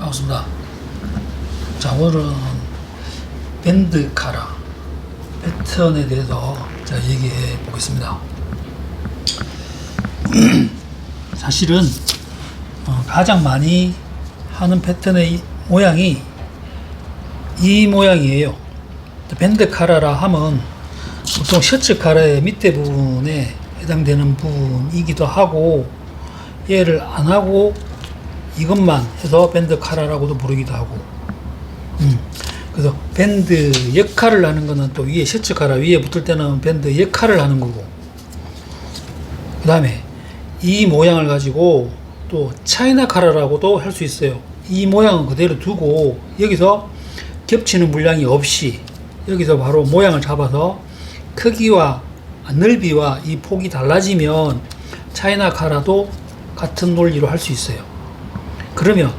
반갑습니다. 자, 오늘은 밴드 카라 패턴에 대해서 제가 얘기해 보겠습니다. 사실은 가장 많이 하는 패턴의 모양이 이 모양이에요. 밴드 카라라 하면 보통 셔츠 카라의 밑에 부분에 해당되는 부분이기도 하고, 얘를 안 하고 이것만 해서 밴드 카라라고도 부르기도 하고, 그래서 밴드 역할을 하는 거는 또 위에 셔츠 카라 위에 붙을 때는 밴드 역할을 하는 거고, 그 다음에 이 모양을 가지고 또 차이나 카라라고도 할 수 있어요. 이 모양은 그대로 두고 여기서 겹치는 물량이 없이 여기서 바로 모양을 잡아서 크기와 넓이와 이 폭이 달라지면 차이나 카라도 같은 논리로 할 수 있어요. 그러면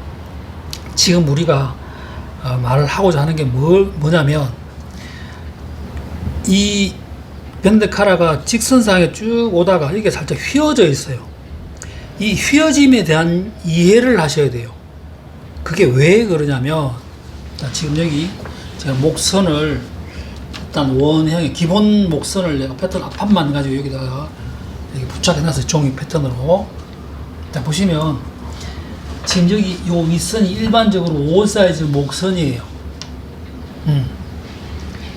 지금 우리가 말을 하고자 하는 게 뭐냐면, 이 밴드 카라가 직선상에 쭉 오다가 이게 살짝 휘어져 있어요. 이 휘어짐에 대한 이해를 하셔야 돼요. 그게 왜 그러냐면, 지금 여기 제가 목선을 일단 원형의 기본 목선을 내가 패턴 앞판만 가지고 여기다가 이렇게 부착해놨어요. 종이 패턴으로. 일단 보시면 지금 여기 요 윗선이 일반적으로 5 사이즈 목선이에요.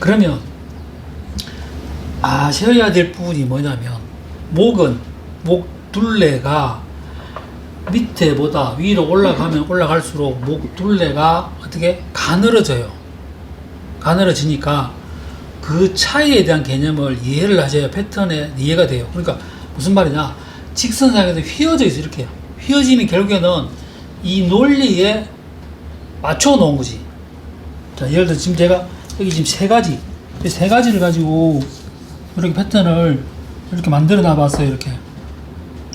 그러면 아셔야 될 부분이 뭐냐면, 목 둘레가 밑에보다 위로 올라가면 올라갈수록 목 둘레가 어떻게 가늘어져요. 가늘어지니까 그 차이에 대한 개념을 이해를 하셔야 패턴에 이해가 돼요. 그러니까 무슨 말이냐, 직선상에서 휘어져 있어. 이렇게 휘어짐이 결국에는 이 논리에 맞춰 놓은 거지. 자, 예를 들어 지금 제가 여기 지금 세 가지를 가지고 이렇게 패턴을 이렇게 만들어 놔 봤어요. 이렇게.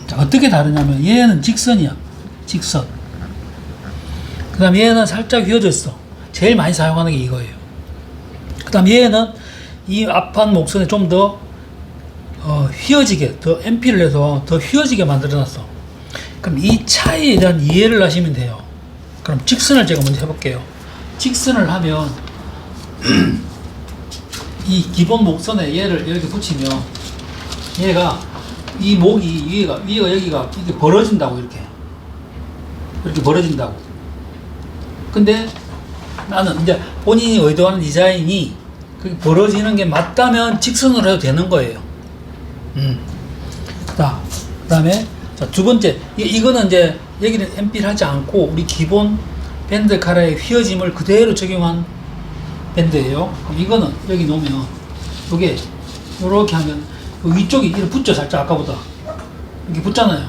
자, 어떻게 다르냐면, 얘는 직선이야. 직선. 그 다음 얘는 살짝 휘어졌어. 제일 많이 사용하는 게 이거예요. 그 다음 얘는 이 앞판 목선에 좀 더 휘어지게, 더 MP를 해서 더 휘어지게 만들어 놨어. 그럼 이 차이에 대한 이해를 하시면 돼요. 그럼 직선을 제가 먼저 해볼게요. 직선을 하면 이 기본 목선에 얘를 이렇게 붙이면 얘가 이 목이 위에가 여기가 이렇게 벌어진다고. 이렇게 벌어진다고. 근데 나는 이제 본인이 의도하는 디자인이 그렇게 벌어지는 게 맞다면 직선으로 해도 되는 거예요. 자, 그 다음에 두 번째, 이거는 이제 여기는 MP를 하지 않고 우리 기본 밴드 카라의 휘어짐을 그대로 적용한 밴드예요. 그럼 이거는 여기 놓으면 이게 이렇게 하면 위쪽이 이렇게 붙죠. 살짝 아까보다 이렇게 붙잖아요.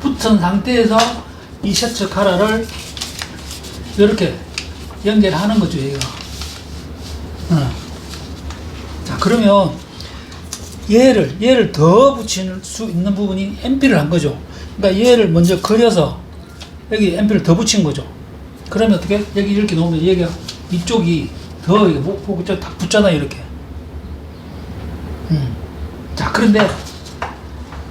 붙은 상태에서 이 셔츠 카라를 이렇게 연결하는 거죠. 얘가. 자, 그러면 얘를 더 붙일 수 있는 부분이 MP를 한 거죠. 그러니까 얘를 먼저 그려서 여기 MP를 더 붙인 거죠. 그러면 어떻게? 여기 이렇게 놓으면 얘가 이쪽이 더 목 딱 붙잖아요. 이렇게. 자, 그런데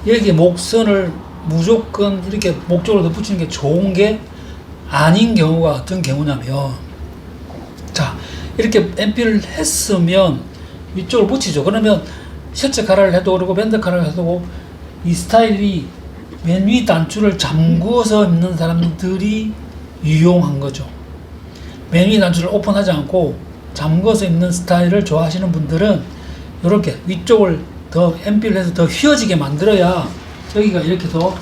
여기 목선을 무조건 이렇게 목 쪽으로 더 붙이는 게 좋은 게 아닌 경우가 어떤 경우냐면, 자, 이렇게 MP를 했으면 위쪽을 붙이죠. 그러면 셔츠 카라를 해도 그러고 밴드 카라를 해도 그러고, 이 스타일이 맨 위 단추를 잠그어서 입는 사람들이 유용한 거죠. 맨 위 단추를 오픈하지 않고 잠그어서 입는 스타일을 좋아하시는 분들은 이렇게 위쪽을 더 MP를 해서 더 휘어지게 만들어야 여기가 이렇게 더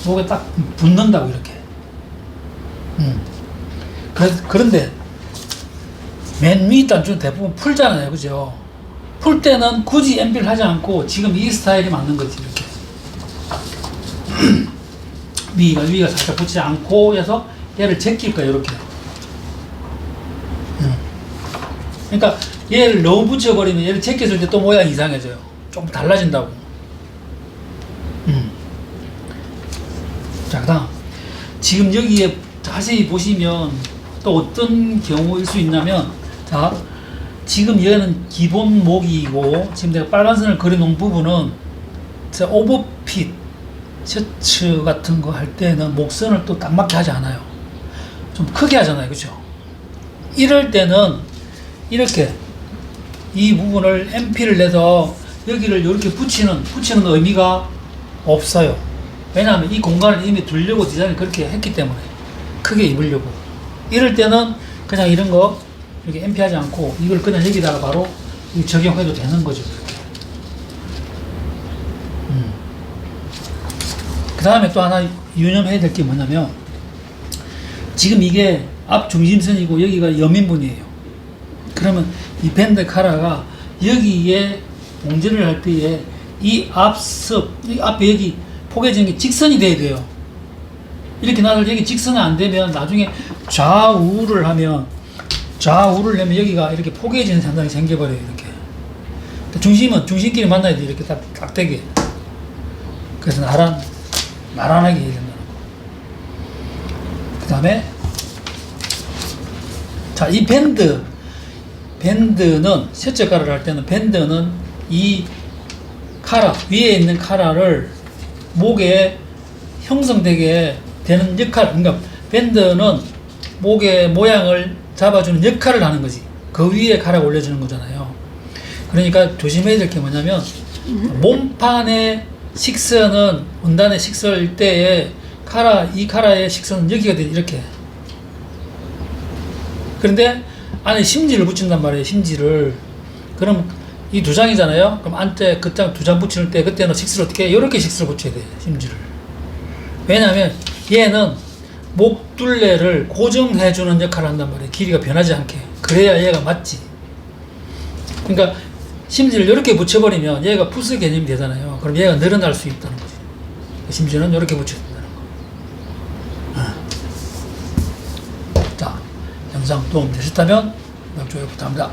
목에 딱 붙는다고. 이렇게. 그런데 맨 위 단추는 대부분 풀잖아요. 그죠? 풀 때는 굳이 MP를 하지 않고 지금 이 스타일이 맞는 거지. 이렇게. 위가 살짝 붙이지 않고 해서 얘를 제낄 거야. 이렇게. 그러니까 얘를 너무 붙여버리면 얘를 제꼈을 때 또 모양이 이상해져요. 조금 달라진다고. 자, 그 다음 지금 여기에 자세히 보시면 또 어떤 경우일 수 있냐면, 자, 지금 얘는 기본 목이고 지금 내가 빨간 선을 그려놓은 부분은 오버핏 셔츠 같은 거 할 때는 목선을 또 딱 맞게 하지 않아요. 좀 크게 하잖아요. 그죠? 이럴 때는 이렇게 이 부분을 MP를 내서 여기를 이렇게 붙이는 의미가 없어요. 왜냐하면 이 공간을 이미 두려고 디자인을 그렇게 했기 때문에 크게 입으려고. 이럴 때는 그냥 이런 거 이렇게 MP 하지 않고 이걸 그냥 여기다가 바로 적용해도 되는 거죠. 그 다음에 또 하나 유념해야 될 게 뭐냐면, 지금 이게 앞 중심선이고 여기가 여민분이에요. 그러면 이 밴드 카라가 여기에 봉제를 할 때에 이 앞섭, 이 앞에 여기 포개지는 게 직선이 돼야 돼요. 이렇게 놔도 여기 직선이 안 되면 나중에 좌우를 하면 여기가 이렇게 포개지는 현상이 생겨버려요. 이렇게. 중심은 중심끼리 만나야 돼. 이렇게 딱 되게. 그래서 나란하게 해야 된다는 거. 그 다음에, 자, 이 밴드는, 셔츠 카라를 할 때는 밴드는 이 카라, 위에 있는 카라를 목에 형성되게 되는 역할, 그러니까 밴드는 목의 모양을 잡아주는 역할을 하는 거지. 그 위에 카라가 올려주는 거잖아요. 그러니까 조심해야 될 게 뭐냐면, 몸판의 식선은, 원단의 식선일 때에 이 카라의 식선은 여기가 돼, 이렇게. 그런데 안에 심지를 붙인단 말이에요, 심지를. 그럼 이 두 장이잖아요? 그럼 안에 그 장 두 장 붙일 때 그때는 식스를 어떻게 해? 이렇게 식스를 붙여야 돼요, 심지를. 왜냐하면 얘는 목둘레를 고정해주는 역할을 한단 말이에요. 길이가 변하지 않게. 그래야 얘가 맞지. 그러니까 심지를 이렇게 붙여버리면 얘가 푸스 개념이 되잖아요. 그럼 얘가 늘어날 수 있다는 거지. 심지는 이렇게 붙여야 된다는 거. 자, 영상 도움 되셨다면 구독, 좋아요 부탁합니다.